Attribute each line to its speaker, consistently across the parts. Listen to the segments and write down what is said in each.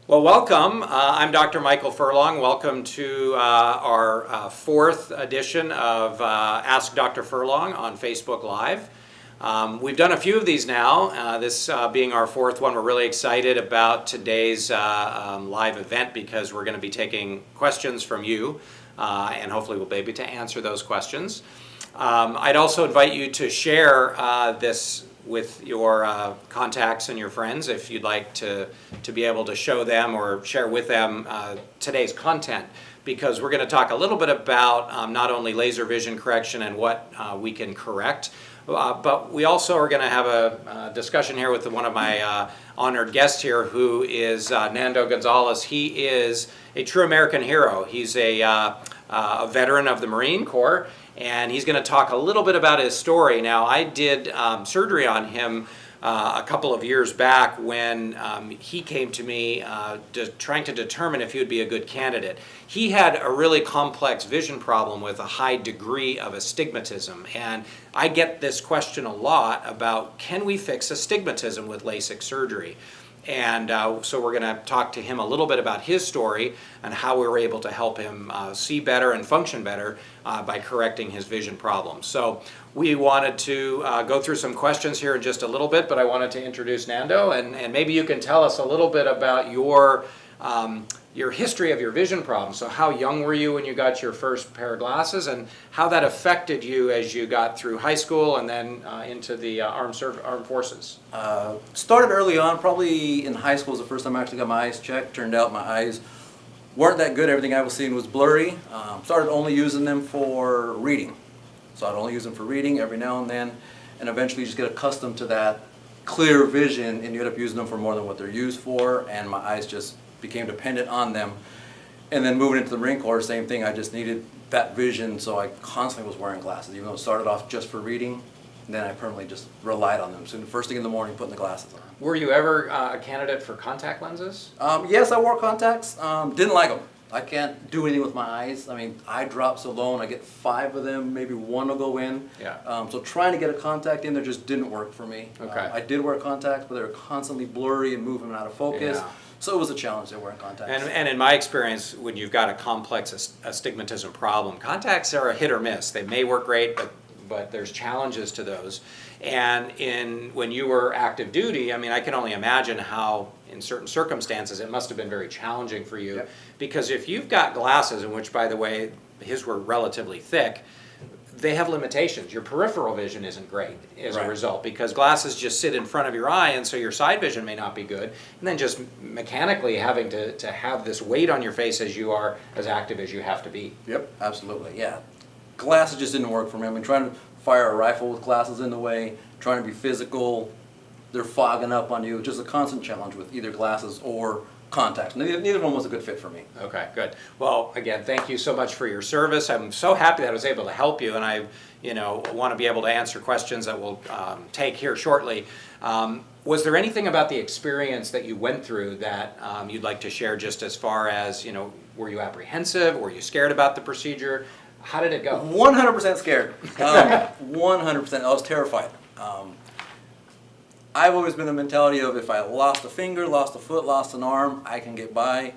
Speaker 1: Well, welcome. I'm Dr. Michael Furlong. Welcome to our fourth edition of Ask Dr. Furlong on Facebook Live. We've done a few of these now, this being our fourth one. We're really excited about today's live event because we're going to be taking questions from you, and hopefully we'll be able to answer those questions. I'd also invite you to share this with your contacts and your friends if you'd like to be able to show them or share with them today's content, because we're going to talk a little bit about not only laser vision correction and what we can correct, but we also are going to have a discussion here with one of my honored guests here, who is Nando Gonzales. He is a true American hero. He's a veteran of the Marine Corps, and he's going to talk a little bit about his story. Now, I did surgery on him a couple of years back when he came to me trying to determine if he would be a good candidate. He had a really complex vision problem with a high degree of astigmatism, and I get this question a lot about, can we fix astigmatism with LASIK surgery? And so we're going to talk to him a little bit about his story and how we were able to help him see better and function better by correcting his vision problems. So we wanted to go through some questions here in just a little bit, but I wanted to introduce Nando, and maybe you can tell us a little bit about your history of your vision problems. So how young were you when you got your first pair of glasses, and how that affected you as you got through high school and then into the armed forces?
Speaker 2: Started early on, probably in high school was the first time I actually got my eyes checked. Turned out my eyes weren't that good. Everything I was seeing was blurry. Started only using them for reading. So I'd only use them for reading every now and then, and eventually you just get accustomed to that clear vision, and you end up using them for more than what they're used for, and my eyes just became dependent on them. And then moving into the Marine Corps, same thing. I just needed that vision, so I constantly was wearing glasses, even though it started off just for reading. And then I permanently just relied on them. So the first thing in the morning, putting the glasses on.
Speaker 1: Were you ever a candidate for contact lenses?
Speaker 2: Yes, I wore contacts. Didn't like them. I can't do anything with my eyes. I mean, eye drops alone, I get 5 of them, maybe 1 will go in.
Speaker 1: Yeah.
Speaker 2: So trying to get a contact in there just didn't work for me.
Speaker 1: Okay.
Speaker 2: I did wear contacts, but they were constantly blurry and moving out of focus.
Speaker 1: Yeah.
Speaker 2: So it was a challenge there wearing contacts.
Speaker 1: And in my experience, when you've got a complex astigmatism problem, contacts are a hit or miss. They may work great, but there's challenges to those. And when you were active duty, I mean, I can only imagine how, in certain circumstances, it must have been very challenging for you.
Speaker 2: Yep.
Speaker 1: Because if you've got glasses, in which, by the way, his were relatively thick, they have limitations. Your peripheral vision isn't great as a result, because glasses just sit in front of your eye, and so your side vision may not be good. And then just mechanically having to have this weight on your face as you are as active as you have to be.
Speaker 2: Yep, absolutely, yeah. Glasses just didn't work for me. I mean, trying to fire a rifle with glasses in the way, trying to be physical, they're fogging up on you. Just a constant challenge with either glasses or contacts. Neither of them was a good fit for me.
Speaker 1: Okay, good. Well, again, thank you so much for your service. I'm so happy that I was able to help you, and I, want to be able to answer questions that we'll take here shortly. Was there anything about the experience that you went through that you'd like to share, just as far as, were you apprehensive? Were you scared about the procedure? How did it go?
Speaker 2: 100% scared. 100%. I was terrified. I've always been the mentality of, if I lost a finger, lost a foot, lost an arm, I can get by.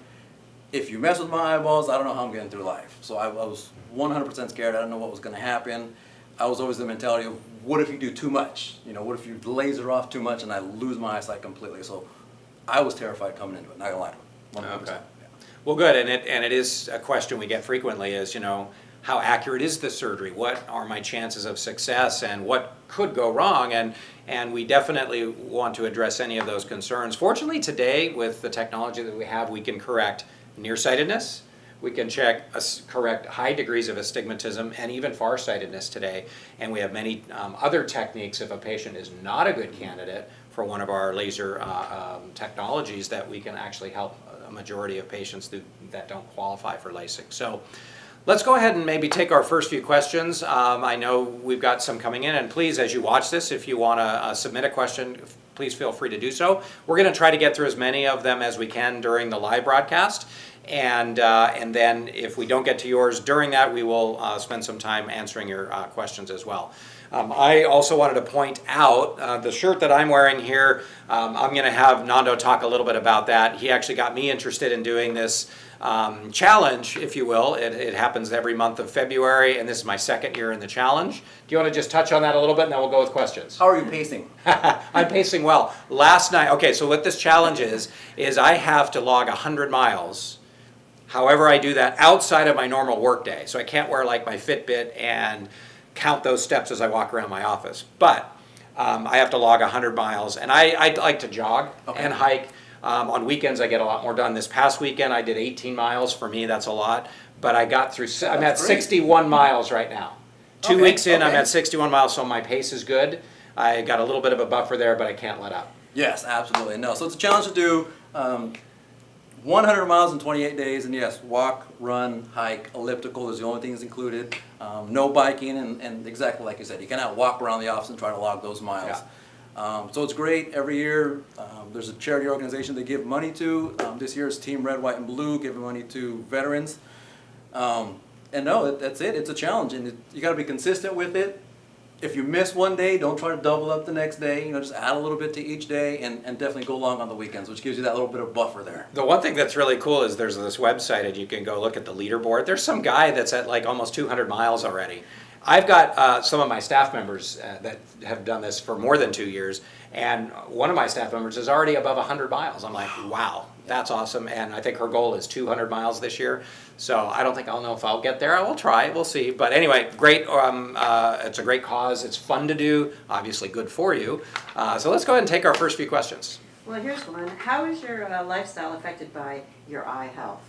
Speaker 2: If you mess with my eyeballs, I don't know how I'm getting through life. So I was 100% scared. I didn't know what was going to happen. I was always the mentality of, what if you do too much? What if you laser off too much and I lose my eyesight completely? So I was terrified coming into it, not gonna lie to you. 100%.
Speaker 1: Okay. Yeah. Well, good. And it is a question we get frequently is, how accurate is the surgery? What are my chances of success, and what could go wrong? And we definitely want to address any of those concerns. Fortunately, today, with the technology that we have, we can correct nearsightedness. We can correct high degrees of astigmatism and even farsightedness today. And we have many other techniques if a patient is not a good candidate for one of our laser technologies, that we can actually help a majority of patients that don't qualify for LASIK. So let's go ahead and maybe take our first few questions. I know we've got some coming in, and please, as you watch this, if you want to submit a question, please feel free to do so. We're going to try to get through as many of them as we can during the live broadcast, and then if we don't get to yours during that, we will spend some time answering your questions as well. I also wanted to point out the shirt that I'm wearing here. I'm going to have Nando talk a little bit about that. He actually got me interested in doing this challenge, if you will. It happens every month of February, and this is my second year in the challenge. Do you want to just touch on that a little bit, and then we'll go with questions?
Speaker 2: How are you pacing?
Speaker 1: I'm pacing well. Last night, okay, so what this challenge is I have to log 100 miles. However, I do that outside of my normal work day. So I can't wear like my Fitbit and count those steps as I walk around my office. But I have to log 100 miles, and I like to jog and hike. On weekends, I get a lot more done. This past weekend, I did 18 miles. For me, that's a lot. But I got through, I'm at 61 miles right now. 2 weeks in, I'm at 61 miles, so my pace is good. I got a little bit of a buffer there, but I can't let up.
Speaker 2: Yes, absolutely. No, so it's a challenge to do 100 miles in 28 days, and yes, walk, run, hike, elliptical is the only things included. No biking, and exactly like you said, you cannot walk around the office and try to log those miles. Yeah. So it's great. Every year, there's a charity organization they give money to. This year it's Team Red, White, and Blue, giving money to veterans. And no, that's it. It's a challenge, and you got to be consistent with it. If you miss one day, don't try to double up the next day. You know, just add a little bit to each day, and definitely go long on the weekends, which gives you that little bit of buffer there.
Speaker 1: The one thing that's really cool is there's this website, and you can go look at the leaderboard. There's some guy that's at like almost 200 miles already. I've got some of my staff members that have done this for more than 2 years, and one of my staff members is already above 100 miles. I'm like, wow, that's awesome, and I think her goal is 200 miles this year. So I don't think I'll know if I'll get there. I will try, we'll see. But anyway, great. It's a great cause. It's fun to do, obviously good for you. So let's go ahead and take our first few questions.
Speaker 3: Well, here's one. How is your lifestyle affected by your eye health?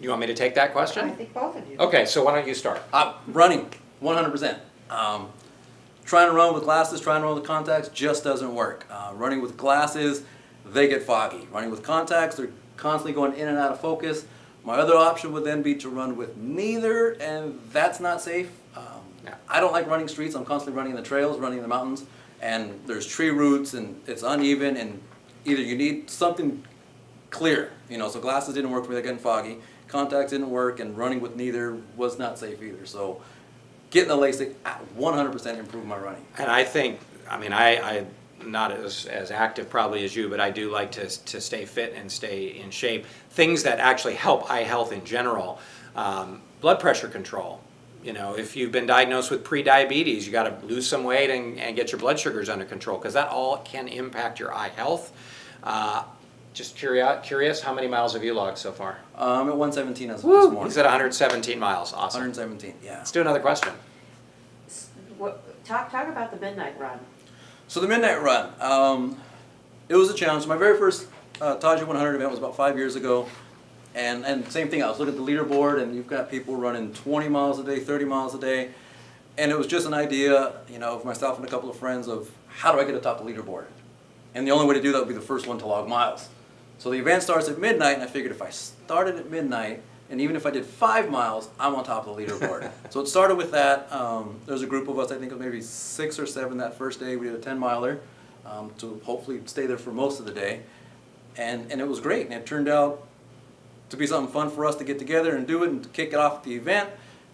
Speaker 1: You want me to take that question?
Speaker 3: I think both of you.
Speaker 1: Okay, so why don't you start?
Speaker 2: Running, 100%. Trying to run with glasses, trying to run with contacts just doesn't work. Running with glasses, they get foggy. Running with contacts, they're constantly going in and out of focus. My other option would then be to run with neither, and that's not safe. I don't like running streets. I'm constantly running in the trails, running in the mountains, and there's tree roots, and it's uneven, and either you need something clear, you know, so glasses didn't work for me, they're getting foggy. Contacts didn't work, and running with neither was not safe either. So getting the LASIK 100% improved my running.
Speaker 1: And I think, I mean, I'm not as active probably as you, but I do like to stay fit and stay in shape. Things that actually help eye health in general, blood pressure control. You know, if you've been diagnosed with pre-diabetes, you got to lose some weight and get your blood sugars under control, because that all can impact your eye health. Just curious, how many miles have you logged so far?
Speaker 2: I'm at 117 as of this morning.
Speaker 1: He's at 117 miles. Awesome.
Speaker 2: 117, yeah.
Speaker 1: Let's do another question.
Speaker 3: Talk about the midnight run.
Speaker 2: So the midnight run, it was a challenge. My very first Taji 100 event was about 5 years ago. And same thing, I was looking at the leaderboard, and you've got people running 20 miles a day, 30 miles a day. And it was just an idea, you know, of myself and a couple of friends of how do I get atop the leaderboard? And the only way to do that would be the first one to log miles. So the event starts at midnight, and I figured if I started at midnight, and even if I did 5 miles, I'm on top of the leaderboard. So it started with that. There was a group of us, I think it was maybe 6 or 7 that first day. We did a 10-miler to hopefully stay there for most of the day. And it was great, and it turned out to be something fun for us to get together and do it and to kick it off at the event,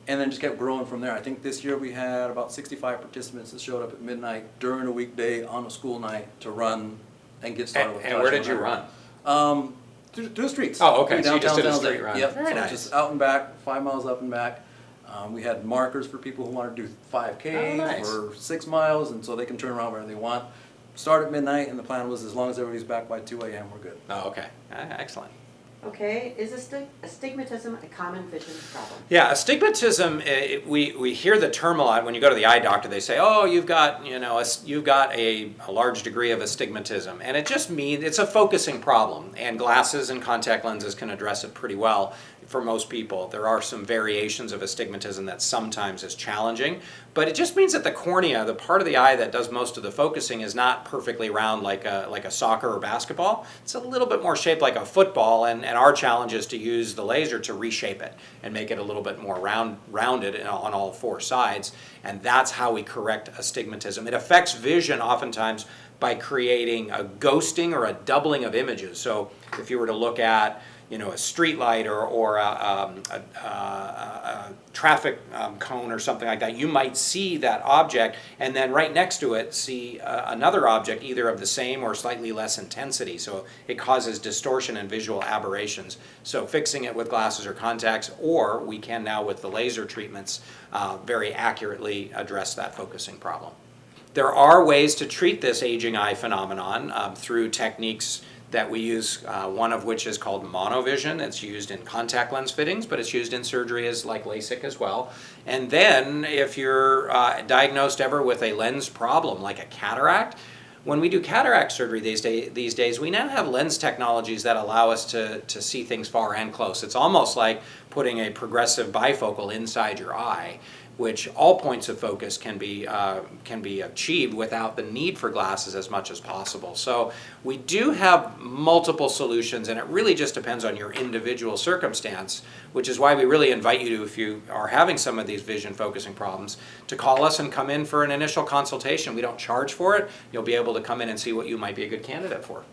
Speaker 2: and then just kept growing from there. I think this year we had about 65 participants that showed up at midnight during a weekday on a school night to run and get started with
Speaker 1: And where did you run?
Speaker 2: Through the streets.
Speaker 1: Oh, okay,
Speaker 2: Through
Speaker 1: so you just did a
Speaker 2: downtown
Speaker 1: street
Speaker 2: San
Speaker 1: run.
Speaker 2: Yep,
Speaker 1: Very
Speaker 2: so
Speaker 1: nice.
Speaker 2: just out and back, 5 miles up and back. We had markers for people who wanted to do 5K
Speaker 1: Oh, nice.
Speaker 2: or 6 miles, and so they can turn around wherever they want. Start at midnight, and the plan was as long as everybody's back by 2 a.m., we're good.
Speaker 1: Oh, okay. Excellent.
Speaker 3: Okay, is astigmatism a common vision problem?
Speaker 1: Yeah, astigmatism. We hear the term a lot when you go to the eye doctor. They say, "Oh, you've got a large degree of astigmatism," and it just means it's a focusing problem. And glasses and contact lenses can address it pretty well for most people. There are some variations of astigmatism that sometimes is challenging, but it just means that the cornea, the part of the eye that does most of the focusing, is not perfectly round like a soccer or basketball. It's a little bit more shaped like a football, and our challenge is to use the laser to reshape it and make it a little bit more rounded on all 4 sides, and that's how we correct astigmatism. It affects vision oftentimes by creating a ghosting or a doubling of images. So if you were to look at a street light or a traffic cone or something like that, you might see that object and then right next to it see another object either of the same or slightly less intensity. So it causes distortion and visual aberrations. So fixing it with glasses or contacts, or we can now with the laser treatments very accurately address that focusing problem. There are ways to treat this aging eye phenomenon through techniques that we use, one of which is called monovision. It's used in contact lens fittings, but it's used in surgery as like LASIK as well. And then if you're diagnosed ever with a lens problem like a cataract, when we do cataract surgery these days, we now have lens technologies that allow us to see things far and close. It's almost like putting a progressive bifocal inside your eye, which all points of focus can be achieved without the need for glasses as much as possible. So we do have multiple solutions, and it really just depends on your individual circumstance, which is why we really invite you to, if you are having some of these vision focusing problems, to call us and come in for an initial consultation. We don't charge for it. You'll be able to come in and see what you might be a good candidate for.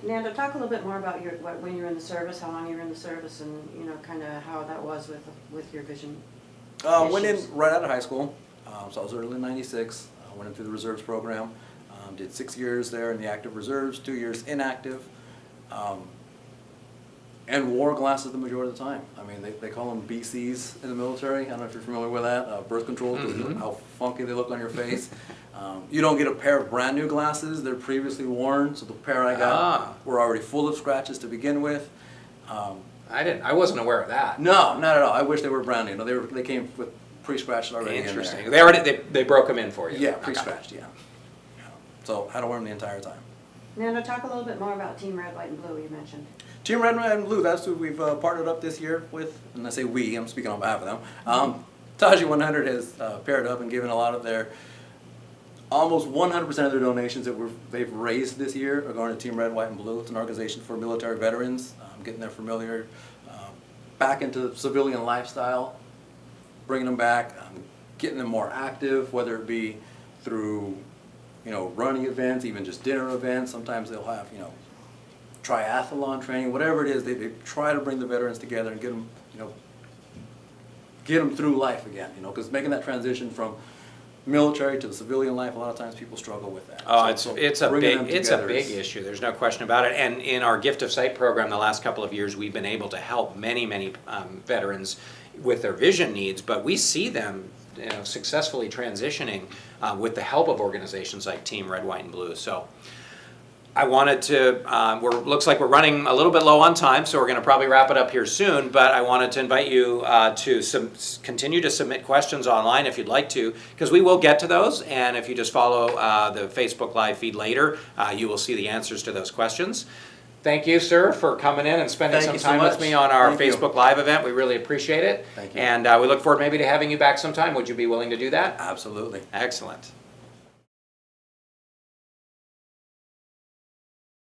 Speaker 3: Nando, talk a little bit more about when you were in the service, how long you were in the service, and kind of how that was with your vision
Speaker 2: Went in
Speaker 3: issues.
Speaker 2: right out of high school, so I was early in '96. Went in through the reserves program, did 6 years there in the active reserves, 2 years inactive, and wore glasses the majority of the time. I mean, they call them BCs in the military. I don't know if you're familiar with that, birth control, because how funky they look on your face. You don't get a pair of brand new glasses. They're previously worn, so the pair I got were already full of scratches to begin with.
Speaker 1: I wasn't aware of that.
Speaker 2: No, not at all. I wish they were brand new. No, they came with pre-scratched already.
Speaker 1: Interesting.
Speaker 2: In there.
Speaker 1: They broke them in for you.
Speaker 2: Yeah,
Speaker 1: Okay.
Speaker 2: pre-scratched. Yeah. So I had to wear them the entire time.
Speaker 3: Nando, talk a little bit more about Team Red, White, and Blue you mentioned.
Speaker 2: Team Red, White, and Blue, that's who we've partnered up this year with, and I say we, I'm speaking on behalf of them. Taji 100 has paired up and given a lot of their, almost 100% of their donations that they've raised this year are going to Team Red, White, and Blue. It's an organization for military veterans, getting them familiar, back into civilian lifestyle, bringing them back, getting them more active, whether it be through running events, even just dinner events. Sometimes they'll have, triathlon training, whatever it is. They try to bring the veterans together and get them through life again, because making that transition from military to the civilian life, a lot of times people struggle with that.
Speaker 1: Oh,
Speaker 2: So
Speaker 1: it's a
Speaker 2: bringing
Speaker 1: big
Speaker 2: them together
Speaker 1: issue. There's no question about it. And in our Gift of Sight program, the last couple of years, we've been able to help many veterans with their vision needs. But we see them successfully transitioning with the help of organizations like Team Red, White, and Blue. So I wanted to, looks like we're running a little bit low on time, so we're going to probably wrap it up here soon, but I wanted to invite you to continue to submit questions online if you'd like to, because we will get to those, and if you just follow the Facebook Live feed later, you will see the answers to those questions. Thank you, sir, for coming in and spending
Speaker 2: Thank
Speaker 1: some
Speaker 2: you so
Speaker 1: time with
Speaker 2: much.
Speaker 1: me on our
Speaker 2: Thank you.
Speaker 1: Facebook Live event. We really appreciate it.
Speaker 2: Thank you.
Speaker 1: And we look forward maybe to having you back sometime. Would you be willing to do that?
Speaker 2: Absolutely.
Speaker 1: Excellent.